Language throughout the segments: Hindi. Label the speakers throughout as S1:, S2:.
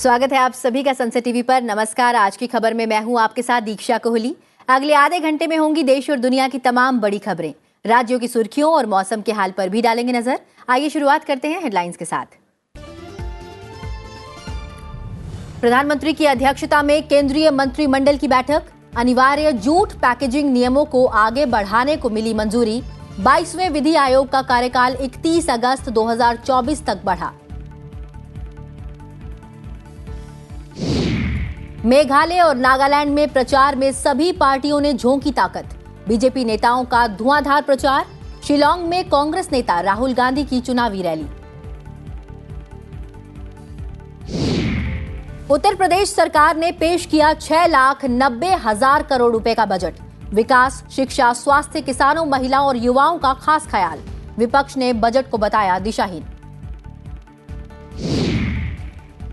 S1: स्वागत है आप सभी का सनसेट टीवी पर। नमस्कार। आज की खबर में मैं हूं आपके साथ दीक्षा कोहली। अगले आधे घंटे में होंगी देश और दुनिया की तमाम बड़ी खबरें। राज्यों की सुर्खियों और मौसम के हाल पर भी डालेंगे नजर। आइए शुरुआत करते हैं हेडलाइंस के साथ। प्रधानमंत्री की अध्यक्षता में केंद्रीय मंत्रिमंडल की बैठक। अनिवार्य जूट पैकेजिंग नियमों को आगे बढ़ाने को मिली मंजूरी। 22वें विधि आयोग का कार्यकाल 31 अगस्त 2024 तक बढ़ा। मेघालय और नागालैंड में प्रचार में सभी पार्टियों ने झोंकी ताकत। बीजेपी नेताओं का धुआंधार प्रचार। शिलांग में कांग्रेस नेता राहुल गांधी की चुनावी रैली। उत्तर प्रदेश सरकार ने पेश किया 6,90,000 करोड़ रुपए का बजट। विकास, शिक्षा, स्वास्थ्य, किसानों, महिलाओं और युवाओं का खास ख्याल। विपक्ष ने बजट को बताया दिशाहीन।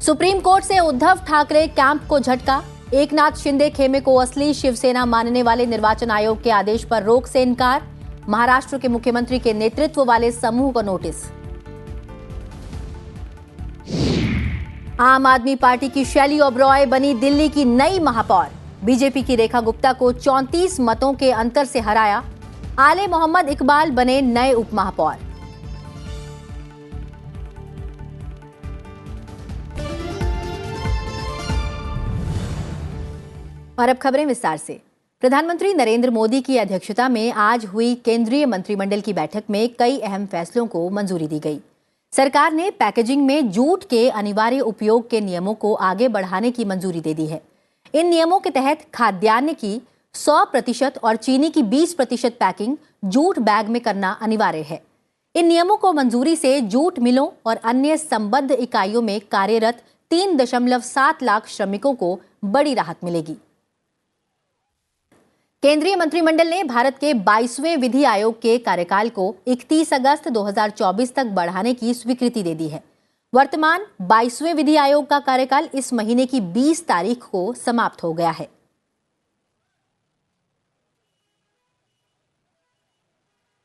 S1: सुप्रीम कोर्ट से उद्धव ठाकरे कैंप को झटका। एकनाथ शिंदे खेमे को असली शिवसेना मानने वाले निर्वाचन आयोग के आदेश पर रोक से इनकार। महाराष्ट्र के मुख्यमंत्री के नेतृत्व वाले समूह को नोटिस। आम आदमी पार्टी की शैली ओबरॉय बनी दिल्ली की नई महापौर। बीजेपी की रेखा गुप्ता को 34 मतों के अंतर से हराया। आले मोहम्मद इकबाल बने नए उप महापौर। और अब खबरें विस्तार से। प्रधानमंत्री नरेंद्र मोदी की अध्यक्षता में आज हुई केंद्रीय मंत्रिमंडल की बैठक में कई अहम फैसलों को मंजूरी दी गई। सरकार ने पैकेजिंग में जूट के अनिवार्य उपयोग के नियमों को आगे बढ़ाने की मंजूरी दे दी है। इन नियमों के तहत खाद्यान्न की 100% और चीनी की 20% पैकिंग जूट बैग में करना अनिवार्य है। इन नियमों को मंजूरी से जूट मिलों और अन्य संबद्ध इकाइयों में कार्यरत 3.7 लाख श्रमिकों को बड़ी राहत मिलेगी। केंद्रीय मंत्रिमंडल ने भारत के 22वें विधि आयोग के कार्यकाल को 31 अगस्त 2024 तक बढ़ाने की स्वीकृति दे दी है। वर्तमान 22वें विधि आयोग का कार्यकाल इस महीने की 20 तारीख को समाप्त हो गया है।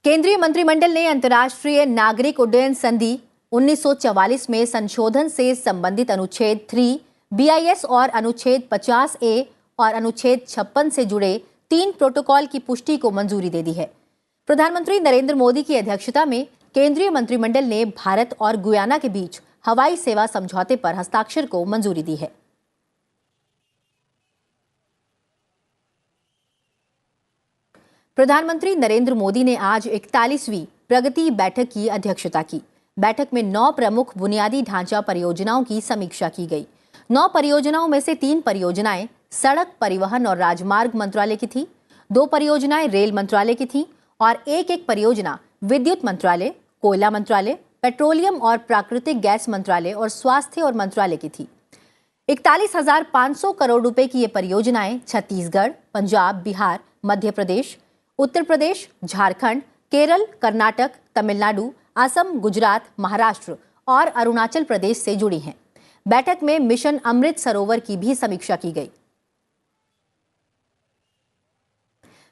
S1: केंद्रीय मंत्रिमंडल ने अंतर्राष्ट्रीय नागरिक उड्डयन संधि 1944 में संशोधन से संबंधित अनुच्छेद 3, BIS और अनुच्छेद 50A और अनुच्छेद 56 से जुड़े 3 प्रोटोकॉल की पुष्टि को मंजूरी दे दी है। प्रधानमंत्री नरेंद्र मोदी की अध्यक्षता में केंद्रीय मंत्रिमंडल ने भारत और गुयाना के बीच हवाई सेवा समझौते पर हस्ताक्षर को मंजूरी दी है। प्रधानमंत्री नरेंद्र मोदी ने आज 41वीं प्रगति बैठक की अध्यक्षता की। बैठक में 9 प्रमुख बुनियादी ढांचा परियोजनाओं की समीक्षा की गई। 9 परियोजनाओं में से 3 परियोजनाएं सड़क परिवहन और राजमार्ग मंत्रालय की थी, 2 परियोजनाएं रेल मंत्रालय की थी और एक परियोजना विद्युत मंत्रालय, कोयला मंत्रालय, पेट्रोलियम और प्राकृतिक गैस मंत्रालय और स्वास्थ्य और मंत्रालय की थी। 41,500 करोड़ रुपए की ये परियोजनाएं छत्तीसगढ़, पंजाब, बिहार, मध्य प्रदेश, उत्तर प्रदेश, झारखंड, केरल, कर्नाटक, तमिलनाडु, असम, गुजरात, महाराष्ट्र और अरुणाचल प्रदेश से जुड़ी हैं। बैठक में मिशन अमृत सरोवर की भी समीक्षा की गई।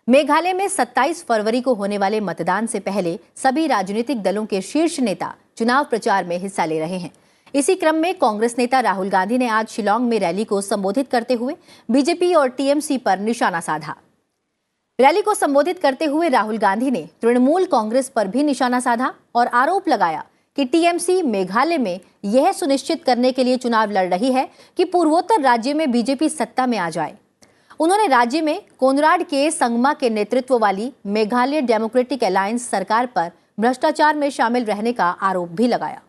S1: मेघालय में 27 फरवरी को होने वाले मतदान से पहले सभी राजनीतिक दलों के शीर्ष नेता चुनाव प्रचार में हिस्सा ले रहे हैं। इसी क्रम में कांग्रेस नेता राहुल गांधी ने आज शिलांग में रैली को संबोधित करते हुए बीजेपी और टीएमसी पर निशाना साधा। रैली को संबोधित करते हुए राहुल गांधी ने तृणमूल कांग्रेस पर भी निशाना साधा और आरोप लगाया कि टीएमसी मेघालय में यह सुनिश्चित करने के लिए चुनाव लड़ रही है कि पूर्वोत्तर राज्य में बीजेपी सत्ता में आ जाए। उन्होंने राज्य में कोनराड के संगमा के नेतृत्व वाली मेघालय डेमोक्रेटिक अलायंस सरकार पर भ्रष्टाचार में शामिल रहने का आरोप भी लगाया।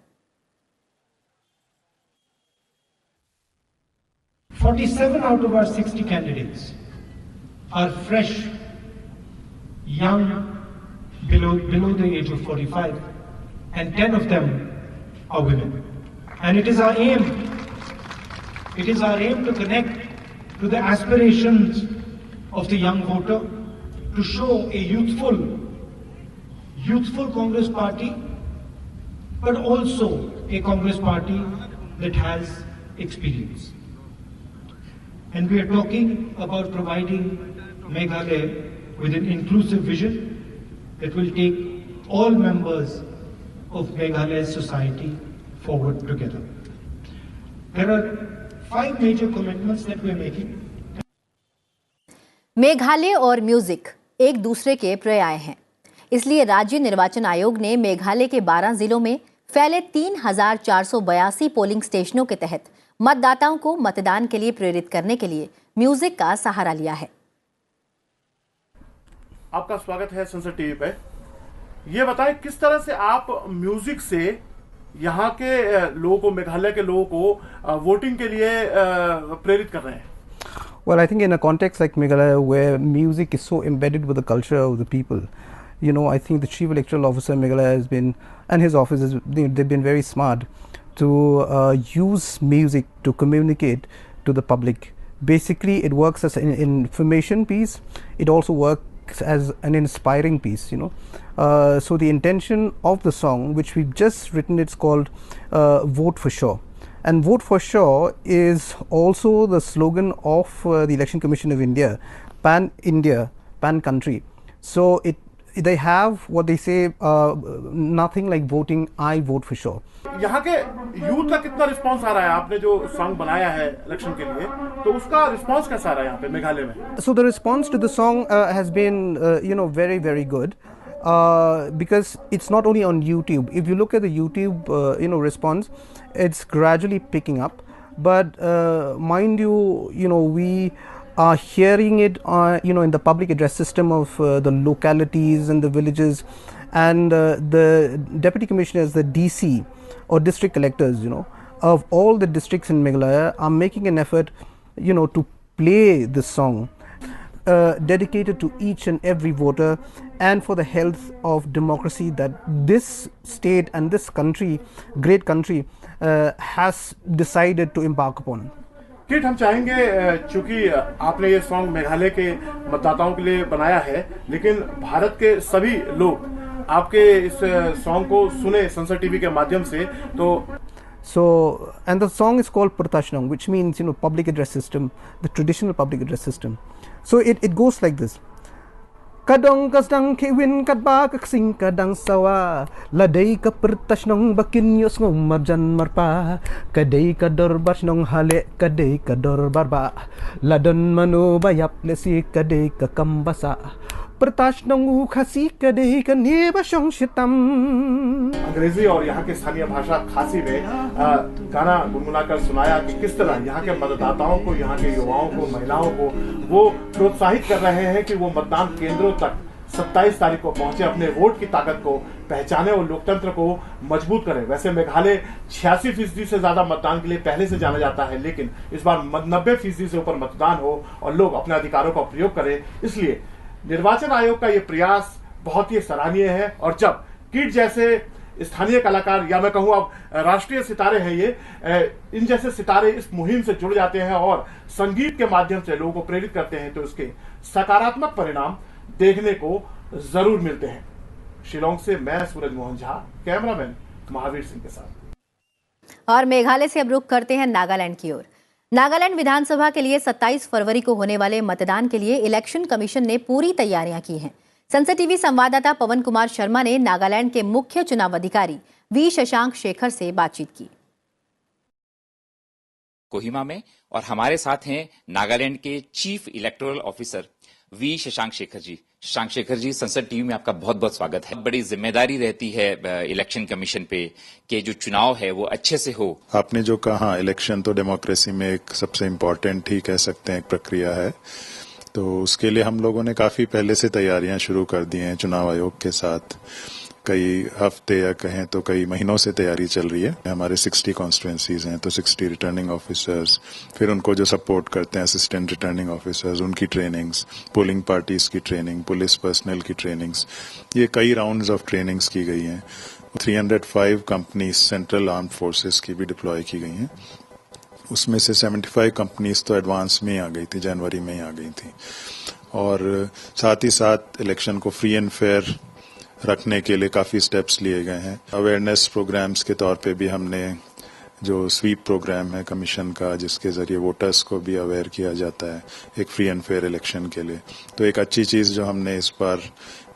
S2: 47 out of our 60 candidates are fresh, young, below the age of 45, and 10 of them are women. And it is our aim to connect to the aspirations of the young voter, to show a youthful Congress party, but also a Congress party that has experience. And we are talking about providing Meghalaya with an inclusive vision that will take all members of Meghalaya's society forward together. There are 5 major commitments that we're making.
S1: Meghalaya और म्यूजिक एक दूसरे के पर्याय हैं, इसलिए राज्य निर्वाचन आयोग ने मेघालय के 12 जिलों में फैले 3,482 पोलिंग स्टेशनों के तहत मतदाताओं को मतदान के लिए प्रेरित करने के लिए म्यूजिक का सहारा लिया है।
S3: आपका स्वागत है संसद टीवी पे। ये बताएं किस तरह से आप म्यूजिक से यहाँ के लोगों को, मेघालय के लोगों को वोटिंग के लिए प्रेरित कर रहे हैं?
S4: Well, I think in a context like Meghalaya, where music is so embedded with the culture of the people, you know, I think the Chief Electoral Officer in Meghalaya has been, and his office, they've been very smart to use music to communicate to the public. Basically, it works as an information piece. It also works as an inspiring piece, you know. So the intention of the song, which we've just written, it's called Vote for Sure. And Vote for Sure is also the slogan of the Election Commission of India, Pan India, Pan Country. So they have what they say, nothing like voting, I vote for sure.
S3: यहाँ के यूथ का कितना रिस्पांस आ रहा है? आपने जो सॉन्ग बनाया है इलेक्शन के लिए, तो उसका रिस्पांस कैसा आ रहा है यहाँ पे मेघालय में?
S4: So the response to the song has been, you know, very, very good. Because it's not only on YouTube. If you look at the YouTube, you know, response, it's gradually picking up. But mind you, you know, we are hearing it, you know, in the public address system of the localities and the villages, and the deputy commissioners, the DC or district collectors, you know, of all the districts in Meghalaya are making an effort, you know, to play this song. Dedicated to each and every voter and for the health of democracy that this state and this country, great country, has decided to embark upon.
S3: Kit, हम चाहेंगे, चूंकि आपने ये सॉन्ग मेघालय के मतदाताओं के लिए बनाया है, लेकिन भारत के सभी लोग आपके इस सॉन्ग को सुने संसद टीवी के माध्यम से, तो
S4: So, and the song is called Pratashnam, which means, you know, public address system, the traditional public address system. So it goes like this. Kadong kasdang kiwin kadba kaksing kadang sawa ladai ka pratashnong bakin yos ngom marjan marpa kadai ka dorbashnong hale kadai ka dorbarba ladon manu bayap lesi kadai ka kambasa प्रताशनंगु खासी कदे कने बशंग शितम।
S3: अंग्रेजी और यहाँ के स्थानीय भाषा खासी में गाना गुनगुनाकर सुनाया कि किस तरह यहाँ के मतदाताओं को, यहाँ के युवाओं को, महिलाओं को वो प्रोत्साहित कर रहे हैं कि वो मतदान केंद्रों तक 27 तारीख को पहुंचे, अपने वोट की ताकत को पहचाने और लोकतंत्र को मजबूत करें। वैसे मेघालय 86% से ज्यादा मतदान के लिए पहले से जाना जाता है, लेकिन इस बार 90% से ऊपर मतदान हो और लोग अपने अधिकारों का प्रयोग करें, इसलिए निर्वाचन आयोग का ये प्रयास बहुत ही सराहनीय है। और जब किट जैसे स्थानीय कलाकार, या मैं कहूँ अब राष्ट्रीय सितारे हैं ये, इन जैसे सितारे इस मुहिम से जुड़ जाते हैं और संगीत के माध्यम से लोगों को प्रेरित करते हैं, तो इसके सकारात्मक परिणाम देखने को जरूर मिलते हैं। शिलोंग से मैं सूरज मोहन झा, कैमरामैन महावीर सिंह के साथ।
S1: और मेघालय से अब रुख करते हैं नागालैंड की ओर। नागालैंड विधानसभा के लिए 27 फरवरी को होने वाले मतदान के लिए इलेक्शन कमीशन ने पूरी तैयारियां की हैं। संसद टीवी संवाददाता पवन कुमार शर्मा ने नागालैंड के मुख्य चुनाव अधिकारी वी शशांक शेखर से बातचीत की।
S5: कोहिमा में, और हमारे साथ हैं नागालैंड के chief electoral officer V Shashank Shekhar ji. Shashank Shekhar ji, Sansad TV में आपका बहुत बहुत स्वागत है। बड़ी जिम्मेदारी रहती है इलेक्शन कमीशन पे कि जो चुनाव है वो अच्छे से हो।
S6: आपने जो कहा, इलेक्शन तो डेमोक्रेसी में एक सबसे इम्पोर्टेंट ही कह सकते हैं एक प्रक्रिया है, तो उसके लिए हम लोगों ने काफी पहले से तैयारियां शुरू कर दी हैं चुनाव आयोग के साथ। कई हफ्ते या कहें तो कई महीनों से तैयारी चल रही है। हमारे 60 कॉन्स्टिट्यूंसीज हैं, तो 60 रिटर्निंग ऑफिसर्स, फिर उनको जो सपोर्ट करते हैं असिस्टेंट रिटर्निंग ऑफिसर्स, उनकी ट्रेनिंग्स, पोलिंग पार्टीज की ट्रेनिंग, पुलिस पर्सनल की ट्रेनिंग्स, ये कई राउंड्स ऑफ ट्रेनिंग्स की गई हैं। 305 कंपनीज सेंट्रल आर्म्ड फोर्सेस की भी डिप्लॉय की गई हैं। उसमें से 75 कंपनीज तो एडवांस में ही आ गई थी, जनवरी में ही आ गई थी। और साथ ही साथ इलेक्शन को फ्री एंड फेयर रखने के लिए काफी स्टेप्स लिए गए हैं। अवेयरनेस प्रोग्राम्स के तौर पे भी हमने जो स्वीप प्रोग्राम है कमीशन का, जिसके जरिए वोटर्स को भी अवेयर किया जाता है एक फ्री एंड फेयर इलेक्शन के लिए, तो एक अच्छी चीज जो हमने इस बार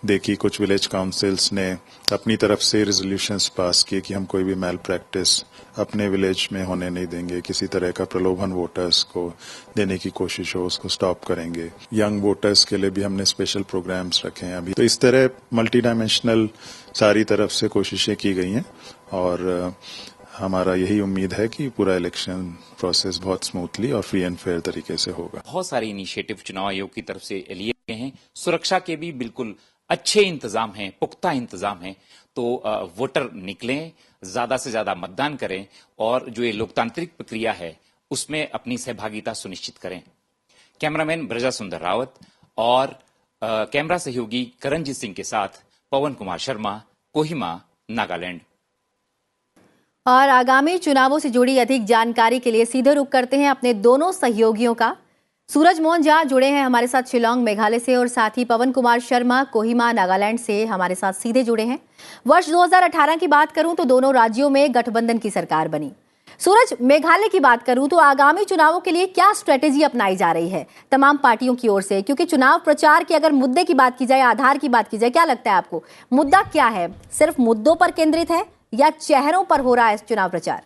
S6: देखी। कुछ विलेज काउंसिल्स ने अपनी तरफ से रेजोल्यूशंस पास किए कि हम कोई भी मैल प्रैक्टिस अपने विलेज में होने नहीं देंगे, किसी तरह का प्रलोभन वोटर्स को देने की कोशिश हो उसको स्टॉप करेंगे। यंग वोटर्स के लिए भी हमने स्पेशल प्रोग्राम्स रखे हैं अभी। तो इस तरह मल्टी डायमेंशनल सारी तरफ से कोशिशें की गई हैं और हमारा यही उम्मीद है कि पूरा इलेक्शन प्रोसेस बहुत स्मूथली और फ्री एंड फेयर तरीके से होगा।
S5: बहुत सारे इनिशिएटिव चुनाव आयोग की तरफ से लिए गए हैं। सुरक्षा के भी बिल्कुल अच्छे इंतजाम हैं, पुख्ता इंतजाम हैं। तो वोटर निकलें, ज्यादा से ज्यादा मतदान करें और जो ये लोकतांत्रिक प्रक्रिया है उसमें अपनी सहभागिता सुनिश्चित करें। कैमरामैन ब्रजा सुंदर रावत और कैमरा सहयोगी करणजीत सिंह के साथ पवन कुमार शर्मा, कोहिमा, नागालैंड।
S1: और आगामी चुनावों से जुड़ी अधिक जानकारी के लिए सीधे रुख करते हैं अपने दोनों सहयोगियों का। सूरज मोहन झा जुड़े हैं हमारे साथ शिलोंग मेघालय से और साथ ही पवन कुमार शर्मा कोहिमा नागालैंड से हमारे साथ सीधे जुड़े हैं। वर्ष 2018 की बात करूं तो दोनों राज्यों में गठबंधन की सरकार बनी। सूरज, मेघालय की बात करूं तो आगामी चुनावों के लिए क्या स्ट्रेटेजी अपनाई जा रही है तमाम पार्टियों की ओर से? क्योंकि चुनाव प्रचार के अगर मुद्दे की बात की जाए, आधार की बात की जाए, क्या लगता है आपको मुद्दा क्या है? सिर्फ मुद्दों पर केंद्रित है या चेहरों पर हो रहा है चुनाव प्रचार?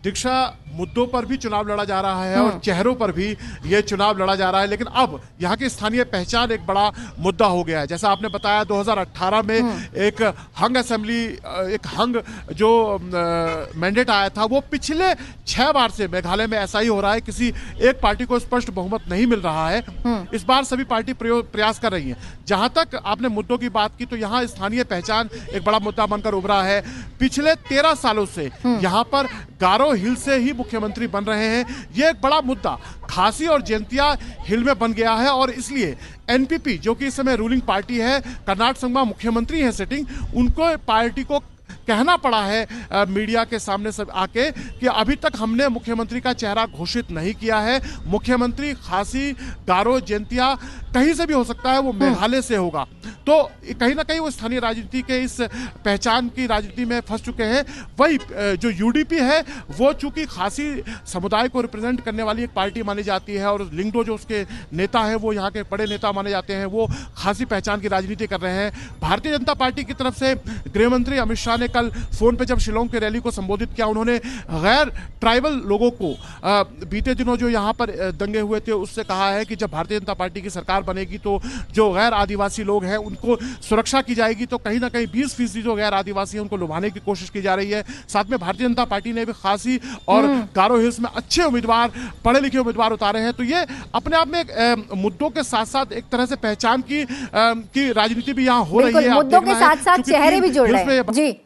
S7: दीक्षा, मुद्दों पर भी चुनाव लड़ा जा रहा है और चेहरों पर भी ये चुनाव लड़ा जा रहा है, लेकिन अब यहाँ की स्थानीय पहचान एक बड़ा मुद्दा हो गया है। जैसा आपने बताया 2018 में एक हंग असेंबली, एक हंग जो मैंडेट आया था, वो पिछले 6 बार से मेघालय में ऐसा ही हो रहा है, किसी एक पार्टी को स्पष्ट बहुमत नहीं मिल रहा है। इस बार सभी पार्टी प्रयास कर रही है। जहां तक आपने मुद्दों की बात की तो यहाँ स्थानीय पहचान एक बड़ा मुद्दा बनकर उभरा है। पिछले 13 सालों से यहाँ पर गारो हिल से ही मुख्यमंत्री बन रहे हैं। ये एक बड़ा मुद्दा खासी और जयंतिया हिल में बन गया है और इसलिए एनपीपी, जो कि इस समय रूलिंग पार्टी है, कर्नाटक संघमा मुख्यमंत्री है सिटिंग, उनको पार्टी को कहना पड़ा है मीडिया के सामने सब आके कि अभी तक हमने मुख्यमंत्री का चेहरा घोषित नहीं किया है। मुख्यमंत्री खासी, गारो, जयंतिया कहीं से भी हो सकता है, वो मेघालय से होगा। तो कहीं ना कहीं वो स्थानीय राजनीति के इस पहचान की राजनीति में फंस चुके हैं। वही जो यूडीपी है वो चूंकि खासी समुदाय को रिप्रेजेंट करने वाली एक पार्टी मानी जाती है और लिंगडो जो उसके नेता है वो यहाँ के बड़े नेता माने जाते हैं, वो खासी पहचान की राजनीति कर रहे हैं। भारतीय जनता पार्टी की तरफ से गृह मंत्री अमित शाह ने कल फोन पे जब शिलोंग के रैली को संबोधित किया, उन्होंने गैर ट्राइबल लोगों को बीते दिनों जो यहाँ पर दंगे हुए थे उससे कहा है कि जब भारतीय जनता पार्टी की सरकार बनेगी तो जो गैर आदिवासी लोग हैं उनको सुरक्षा की जाएगी। तो कहीं ना कहीं 20% जो गैर आदिवासी हैं उनको लुभाने की कोशिश की जा रही है। साथ में भारतीय जनता पार्टी ने भी खासी और गारो हिल्स में अच्छे उम्मीदवार, पढ़े लिखे उम्मीदवार उतारे हैं। तो ये अपने आप में एक मुद्दों के साथ साथ एक तरह से पहचान की राजनीति भी यहाँ हो रही है।
S1: मुद्दों के साथ साथ चेहरे भी जुड़ रहे हैं। जी,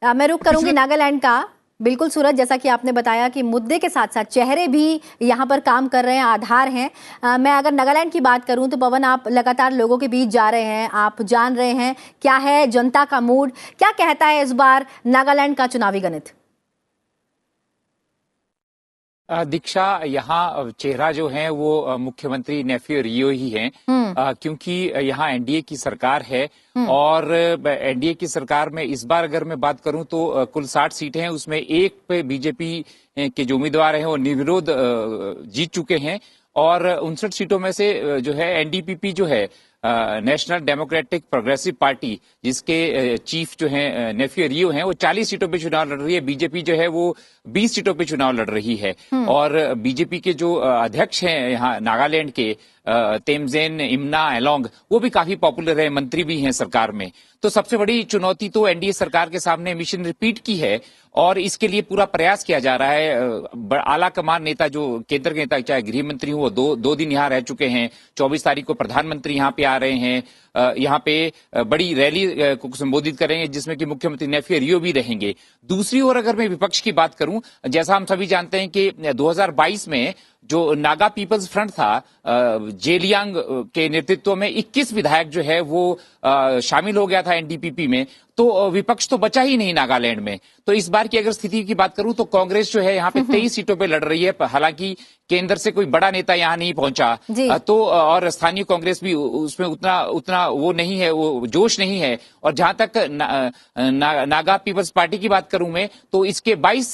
S1: मैं रुक करूंगी नागालैंड का। बिल्कुल सूरज, जैसा कि आपने बताया कि मुद्दे के साथ साथ चेहरे भी यहाँ पर काम कर रहे हैं, आधार हैं। मैं अगर नागालैंड की बात करूं तो पवन, आप लगातार लोगों के बीच जा रहे हैं, आप जान रहे हैं क्या है जनता का मूड, क्या कहता है इस बार नागालैंड का चुनावी गणित?
S5: दीक्षा, यहाँ चेहरा जो है वो मुख्यमंत्री नेफ्यू रियो ही हैं, क्योंकि यहाँ एनडीए की सरकार है और एनडीए की सरकार में इस बार अगर मैं बात करूं तो कुल 60 सीटें हैं, उसमें एक पे बीजेपी के जो उम्मीदवार हैं वो निर्विरोध जीत चुके हैं और 59 सीटों में से जो है एनडीपीपी जो है नेशनल डेमोक्रेटिक प्रोग्रेसिव पार्टी, जिसके चीफ जो है नेफ्यू रियो हैं, वो 40 सीटों पे चुनाव लड़ रही है। बीजेपी जो है वो 20 सीटों पे चुनाव लड़ रही है और बीजेपी के जो अध्यक्ष हैं यहाँ नागालैंड के तेमजेन इमना एलोंग, वो भी काफी पॉपुलर है, मंत्री भी हैं सरकार में। तो सबसे बड़ी चुनौती तो एनडीए सरकार के सामने मिशन रिपीट की है और इसके लिए पूरा प्रयास किया जा रहा है। आला कमान नेता, जो केंद्र के नेता, चाहे गृह मंत्री हो, वो दो दिन यहाँ रह चुके हैं। 24 तारीख को प्रधानमंत्री यहाँ पे आ रहे हैं, यहाँ पे बड़ी रैली को संबोधित करेंगे जिसमें कि मुख्यमंत्री नेफ्यू रियो भी रहेंगे। दूसरी ओर अगर मैं विपक्ष की बात करूं, जैसा हम सभी जानते हैं कि 2022 में जो नागा पीपल्स फ्रंट था, जेलियांग के नेतृत्व में 21 विधायक जो है वो शामिल हो गया था एनडीपीपी में। तो विपक्ष तो बचा ही नहीं नागालैंड में। तो इस बार की अगर स्थिति की बात करूं तो कांग्रेस जो है यहाँ पे 23 सीटों पे लड़ रही है, हालांकि केंद्र से कोई बड़ा नेता यहाँ नहीं पहुंचा, तो और स्थानीय कांग्रेस भी उसमें उतना वो नहीं है, वो जोश नहीं है। और जहां तक नागा पीपल्स पार्टी की बात करूं मैं, तो इसके 22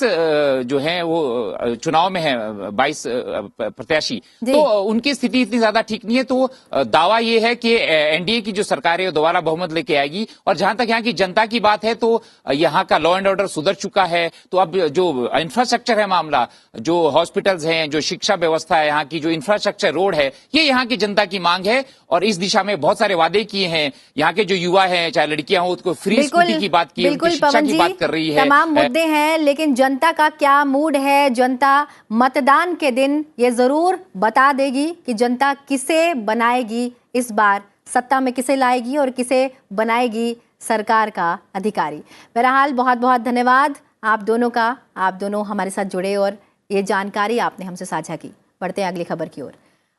S5: जो है वो चुनाव में है, 22 प्रत्याशी, तो उनकी स्थिति इतनी ज्यादा ठीक नहीं है। तो दावा ये है कि एनडीए की जो सरकार है वो दोबारा बहुमत लेके आएगी। और जहां तक यहाँ की जनता की बात है तो यहाँ का लॉ एंड ऑर्डर सुधर चुका है। तो अब जो इंफ्रास्ट्रक्चर है मामला, जो हॉस्पिटल्स हैं, जो शिक्षा व्यवस्था है, यहाँ की जो इंफ्रास्ट्रक्चर रोड है, ये यहाँ की जनता की मांग है। और इस दिशा में बहुत सारे वादे किए हैं। यहाँ के जो युवा हैं, चाहे लड़कियां हो, उसको फ्री स्कूटी की बात की है, उनकी शिक्षा की बात कर रही है।
S1: तमाम मुद्दे हैं, लेकिन जनता का क्या मूड है? जनता मतदान के दिन ये जरूर बता देगी कि जनता किसे बनाएगी, इस बार सत्ता में किसे लाएगी और किसे बनाएगी सरकार का अधिकारी। बहरहाल बहुत बहुत धन्यवाद आप दोनों का, आप दोनों हमारे साथ जुड़े और ये जानकारी आपने हमसे साझा की। बढ़ते हैं अगली खबर की ओर।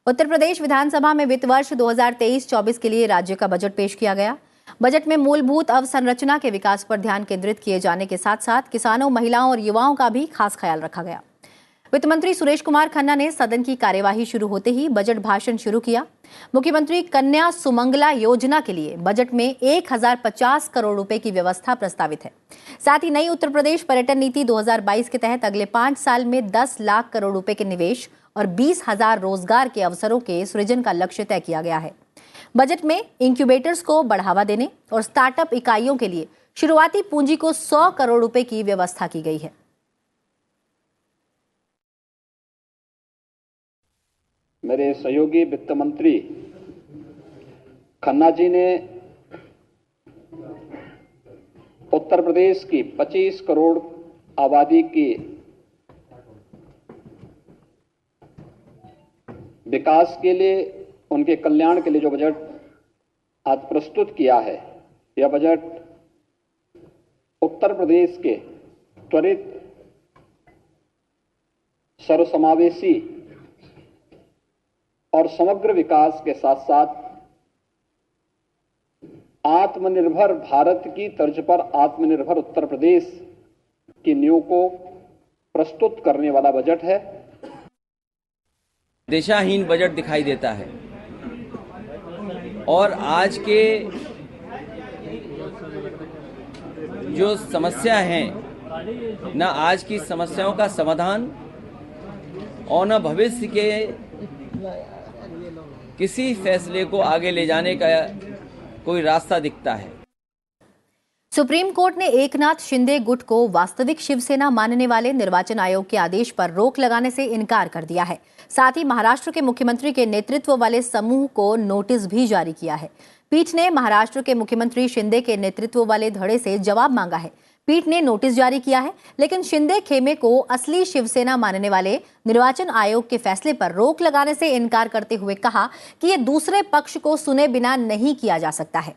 S1: उत्तर प्रदेश विधानसभा में वित्त वर्ष 2023-24 के लिए राज्य का बजट पेश किया गया। बजट में मूलभूत अवसंरचना के विकास पर ध्यान केंद्रित किए जाने के साथ साथ किसानों, महिलाओं और युवाओं का भी खास ख्याल रखा गया। वित्त मंत्री सुरेश कुमार खन्ना ने सदन की कार्यवाही शुरू होते ही बजट भाषण शुरू किया। मुख्यमंत्री कन्या सुमंगला योजना के लिए बजट में 1050 करोड़ रुपए की व्यवस्था प्रस्तावित है। साथ ही नई उत्तर प्रदेश पर्यटन नीति 2022 के तहत अगले 5 साल में 10 लाख करोड़ रुपए के निवेश और 20,000 रोजगार के अवसरों के सृजन का लक्ष्य तय किया गया है। बजट में इंक्यूबेटर्स को बढ़ावा देने और स्टार्टअप इकाइयों के लिए शुरुआती पूंजी को 100 करोड़ रुपए की व्यवस्था की गई है।
S8: मेरे सहयोगी वित्त मंत्री खन्ना जी ने उत्तर प्रदेश की 25 करोड़ आबादी की विकास के लिए, उनके कल्याण के लिए जो बजट आज प्रस्तुत किया है, यह बजट उत्तर प्रदेश के त्वरित, सर्वसमावेशी और समग्र विकास के साथ साथ आत्मनिर्भर भारत की तर्ज पर आत्मनिर्भर उत्तर प्रदेश की नींव को प्रस्तुत करने वाला बजट है।
S9: दिशाहीन बजट दिखाई देता है और आज के जो समस्या हैं, न आज की समस्याओं का समाधान और न भविष्य के किसी फैसले को आगे ले जाने का कोई रास्ता दिखता है।
S1: सुप्रीम कोर्ट ने एकनाथ शिंदे गुट को वास्तविक शिवसेना मानने वाले निर्वाचन आयोग के आदेश पर रोक लगाने से इनकार कर दिया है। साथ ही महाराष्ट्र के मुख्यमंत्री के नेतृत्व वाले समूह को नोटिस भी जारी किया है। पीठ ने महाराष्ट्र के मुख्यमंत्री शिंदे के नेतृत्व वाले धड़े से जवाब मांगा है। पीठ ने नोटिस जारी किया है, लेकिन शिंदे खेमे को असली शिवसेना मानने वाले निर्वाचन आयोग के फैसले पर रोक लगाने से इनकार करते हुए कहा कि यह दूसरे पक्ष को सुने बिना नहीं किया जा सकता है।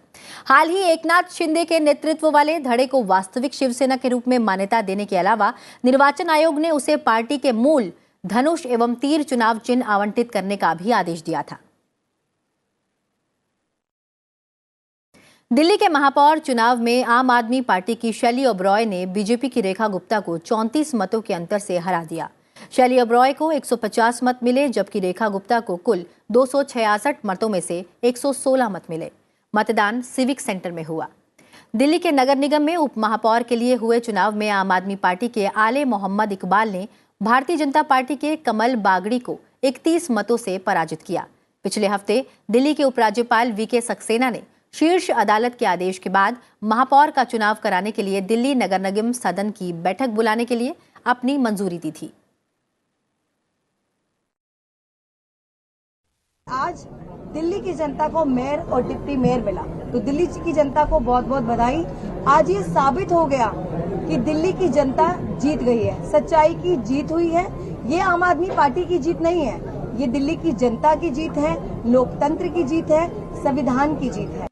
S1: हाल ही एकनाथ शिंदे के नेतृत्व वाले धड़े को वास्तविक शिवसेना के रूप में मान्यता देने के अलावा निर्वाचन आयोग ने उसे पार्टी के मूल धनुष एवं तीर चुनाव चिन्ह आवंटित करने का भी आदेश दिया था। दिल्ली के महापौर चुनाव में आम आदमी पार्टी की शैली ओबरॉय ने बीजेपी की रेखा गुप्ता को 34 मतों के अंतर से हरा दिया। शैली ओबरॉय को 150 मत मिले, जबकि रेखा गुप्ता को कुल 266 मतों में से 116 मत मिले। मतदान सिविक सेंटर में हुआ। दिल्ली के नगर निगम में उप महापौर के लिए हुए चुनाव में आम आदमी पार्टी के आले मोहम्मद इकबाल ने भारतीय जनता पार्टी के कमल बागड़ी को 31 मतों से पराजित किया। पिछले हफ्ते दिल्ली के उपराज्यपाल वीके सक्सेना ने शीर्ष अदालत के आदेश के बाद महापौर का चुनाव कराने के लिए दिल्ली नगर निगम सदन की बैठक बुलाने के लिए अपनी मंजूरी दी थी।
S10: आज दिल्ली की जनता को मेयर और डिप्टी मेयर मिला, तो दिल्ली की जनता को बहुत बहुत बधाई। आज ये साबित हो गया कि दिल्ली की जनता जीत गई है, सच्चाई की जीत हुई है। ये आम आदमी पार्टी की जीत नहीं है, ये दिल्ली की जनता की जीत है, लोकतंत्र की जीत है, संविधान की जीत है।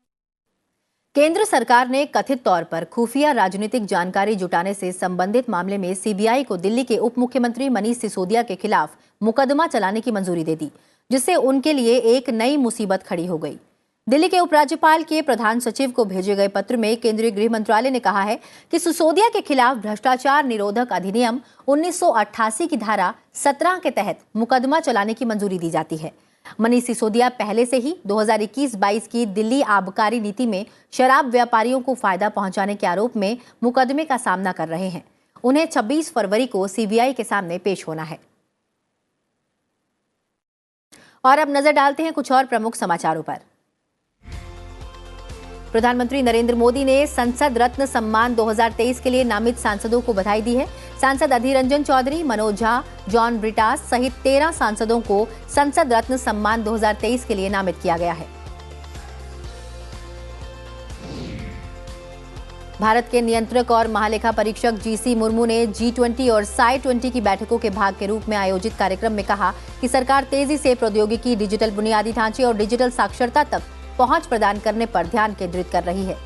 S1: केंद्र सरकार ने कथित तौर पर खुफिया राजनीतिक जानकारी जुटाने से संबंधित मामले में सीबीआई को दिल्ली के उप मुख्यमंत्री मनीष सिसोदिया के खिलाफ मुकदमा चलाने की मंजूरी दे दी, जिससे उनके लिए एक नई मुसीबत खड़ी हो गई। दिल्ली के उपराज्यपाल के प्रधान सचिव को भेजे गए पत्र में केंद्रीय गृह मंत्रालय ने कहा है कि सिसोदिया के खिलाफ भ्रष्टाचार निरोधक अधिनियम 1988 की धारा 17 के तहत मुकदमा चलाने की मंजूरी दी जाती है। मनीष सिसोदिया पहले से ही 2021-22 की दिल्ली आबकारी नीति में शराब व्यापारियों को फायदा पहुंचाने के आरोप में मुकदमे का सामना कर रहे हैं। उन्हें 26 फरवरी को सीबीआई के सामने पेश होना है। और अब नजर डालते हैं कुछ और प्रमुख समाचारों पर। प्रधानमंत्री नरेंद्र मोदी ने संसद रत्न सम्मान 2023 के लिए नामित सांसदों को बधाई दी है। सांसद अधीर रंजन चौधरी, मनोज झा, जॉन ब्रिटास सहित 13 सांसदों को संसद रत्न सम्मान 2023 के लिए नामित किया गया है। भारत के नियंत्रक और महालेखा परीक्षक जीसी मुर्मू ने G20 और Sci-20 की बैठकों के भाग के रूप में आयोजित कार्यक्रम में कहा कि सरकार तेजी से प्रौद्योगिकी, डिजिटल बुनियादी ढांचे और डिजिटल साक्षरता तक पहुंच प्रदान करने पर ध्यान केंद्रित कर रही है।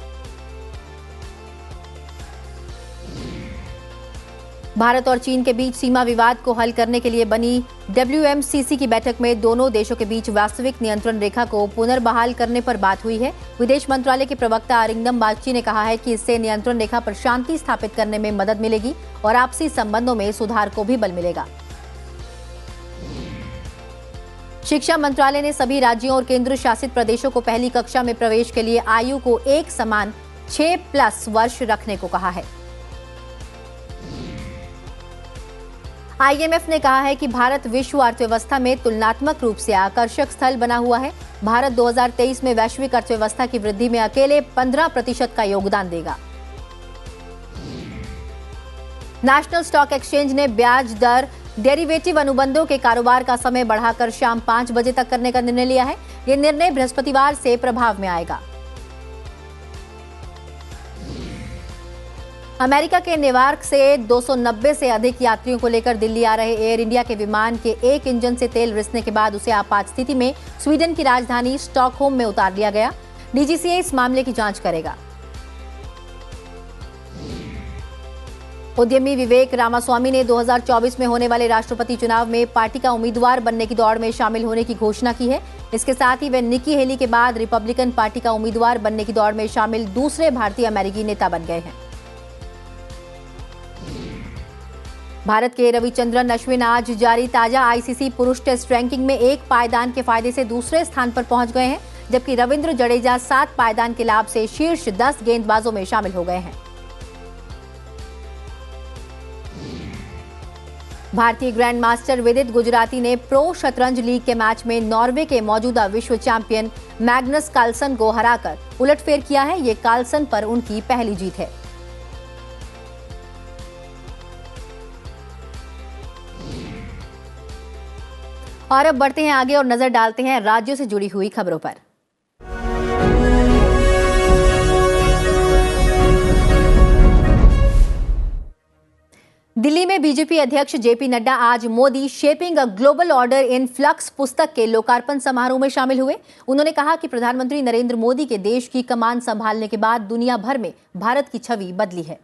S1: भारत और चीन के बीच सीमा विवाद को हल करने के लिए बनी WMCC की बैठक में दोनों देशों के बीच वास्तविक नियंत्रण रेखा को पुनर्बहाल करने पर बात हुई है। विदेश मंत्रालय के प्रवक्ता अरिंदम बागची ने कहा है कि इससे नियंत्रण रेखा पर शांति स्थापित करने में मदद मिलेगी और आपसी संबंधों में सुधार को भी बल मिलेगा। शिक्षा मंत्रालय ने सभी राज्यों और केंद्र शासित प्रदेशों को पहली कक्षा में प्रवेश के लिए आयु को एक समान 6+ वर्ष रखने को कहा है। IMF ने कहा है कि भारत विश्व अर्थव्यवस्था में तुलनात्मक रूप से आकर्षक स्थल बना हुआ है। भारत 2023 में वैश्विक अर्थव्यवस्था की वृद्धि में अकेले 15% का योगदान देगा। नेशनल स्टॉक एक्सचेंज ने ब्याज दर डेरिवेटिव अनुबंधों के कारोबार का समय बढ़ाकर शाम 5 बजे तक करने का निर्णय लिया है। यह निर्णय बृहस्पतिवार से प्रभाव में आएगा। अमेरिका के न्यूयॉर्क से 290 से अधिक यात्रियों को लेकर दिल्ली आ रहे एयर इंडिया के विमान के एक इंजन से तेल रिसने के बाद उसे आपात स्थिति में स्वीडन की राजधानी स्टॉकहोम में उतार लिया गया। DGCA इस मामले की जांच करेगा। उद्यमी विवेक रामास्वामी ने 2024 में होने वाले राष्ट्रपति चुनाव में पार्टी का उम्मीदवार बनने की दौड़ में शामिल होने की घोषणा की है। इसके साथ ही वे निकी हेली के बाद रिपब्लिकन पार्टी का उम्मीदवार बनने की दौड़ में शामिल दूसरे भारतीय अमेरिकी नेता बन गए हैं। भारत के रविचंद्रन अश्विन आज जारी ताजा ICC पुरुष टेस्ट रैंकिंग में एक पायदान के फायदे से दूसरे स्थान पर पहुंच गए हैं, जबकि रविंद्र जडेजा 7 पायदान के लाभ से शीर्ष 10 गेंदबाजों में शामिल हो गए हैं। भारतीय ग्रैंड मास्टर विदित गुजराती ने प्रो शतरंज लीग के मैच में नॉर्वे के मौजूदा विश्व चैंपियन मैग्नस कार्लसन को हराकर उलटफेर किया है। ये कार्लसन पर उनकी पहली जीत है। और अब बढ़ते हैं आगे और नजर डालते हैं राज्यों से जुड़ी हुई खबरों पर। दिल्ली में बीजेपी अध्यक्ष जेपी नड्डा आज Modi shaping a global order in flux पुस्तक के लोकार्पण समारोह में शामिल हुए। उन्होंने कहा कि प्रधानमंत्री नरेंद्र मोदी के देश की कमान संभालने के बाद दुनिया भर में भारत की छवि बदली है।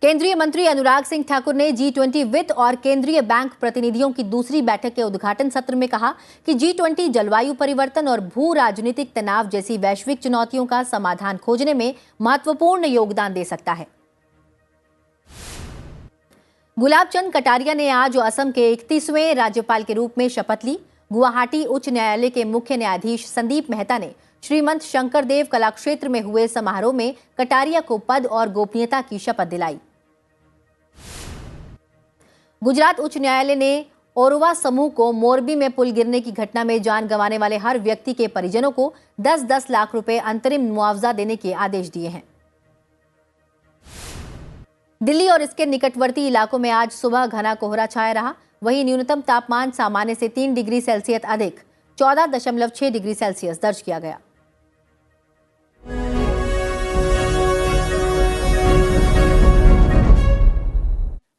S1: केंद्रीय मंत्री अनुराग सिंह ठाकुर ने G20 वित्त और केंद्रीय बैंक प्रतिनिधियों की दूसरी बैठक के उद्घाटन सत्र में कहा कि G20 जलवायु परिवर्तन और भू राजनीतिक तनाव जैसी वैश्विक चुनौतियों का समाधान खोजने में महत्वपूर्ण योगदान दे सकता है। गुलाब चंद कटारिया ने आज असम के 31वें राज्यपाल के रूप में शपथ ली। गुवाहाटी उच्च न्यायालय के मुख्य न्यायाधीश संदीप मेहता ने श्रीमंत शंकरदेव कलाक्षेत्र में हुए समारोह में कटारिया को पद और गोपनीयता की शपथ दिलाई। गुजरात उच्च न्यायालय ने ओरवा समूह को मोरबी में पुल गिरने की घटना में जान गंवाने वाले हर व्यक्ति के परिजनों को 10-10 लाख रुपए अंतरिम मुआवजा देने के आदेश दिए हैं। दिल्ली और इसके निकटवर्ती इलाकों में आज सुबह घना कोहरा छाया रहा। वहीं न्यूनतम तापमान सामान्य से 3 डिग्री सेल्सियस अधिक 14.6 डिग्री सेल्सियस दर्ज किया गया।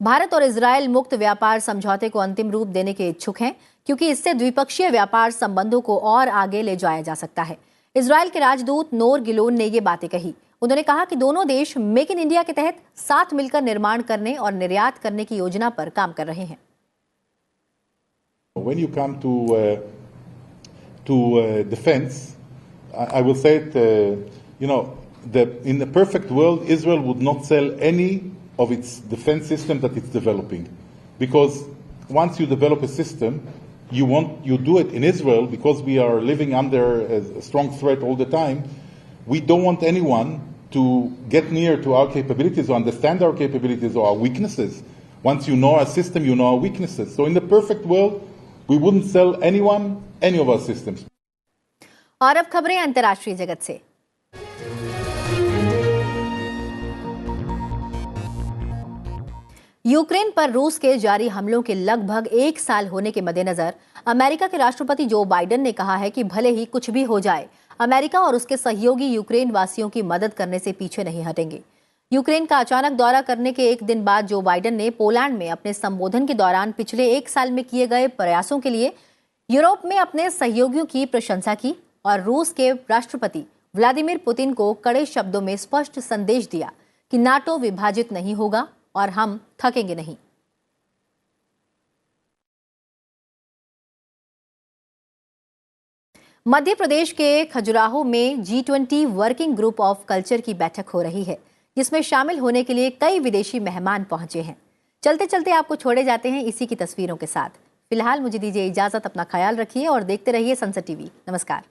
S1: भारत और इजरायल मुक्त व्यापार समझौते को अंतिम रूप देने के इच्छुक हैं, क्योंकि इससे द्विपक्षीय व्यापार संबंधों को और आगे ले जाया जा सकता है। इजरायल के राजदूत नोर गिलोन ने ये बातें कही। उन्होंने कहा कि दोनों देश मेक इन इंडिया के तहत साथ मिलकर निर्माण करने और निर्यात करने की योजना पर काम कर रहे हैं।
S11: When you come to to defense, I will say it, in the perfect world, Israel would not sell any of its defense system that it's developing. Because once you develop a system, you do it in Israel, because we are living under a strong threat all the time. We don't want anyone to get near to our capabilities or understand our capabilities or our weaknesses. Once you know our system, you know our weaknesses. So in the perfect world, we wouldn't sell anyone any of our systems.
S1: और अब खबरें अंतर्राष्ट्रीय जगत से। यूक्रेन पर रूस के जारी हमलों के लगभग 1 साल होने के मद्देनजर अमेरिका के राष्ट्रपति जो बाइडेन ने कहा है कि भले ही कुछ भी हो जाए, अमेरिका और उसके सहयोगी यूक्रेन वासियों की मदद करने से पीछे नहीं हटेंगे। यूक्रेन का अचानक दौरा करने के एक दिन बाद जो बाइडेन ने पोलैंड में अपने संबोधन के दौरान पिछले 1 साल में किए गए प्रयासों के लिए यूरोप में अपने सहयोगियों की प्रशंसा की और रूस के राष्ट्रपति व्लादिमीर पुतिन को कड़े शब्दों में स्पष्ट संदेश दिया कि नाटो विभाजित नहीं होगा और हम थकेंगे नहीं। मध्य प्रदेश के खजुराहो में G20 working group of culture की बैठक हो रही है, जिसमें शामिल होने के लिए कई विदेशी मेहमान पहुंचे हैं। चलते चलते आपको छोड़े जाते हैं इसी की तस्वीरों के साथ। फिलहाल मुझे दीजिए इजाजत, अपना ख्याल रखिए और देखते रहिए संसद टीवी। नमस्कार।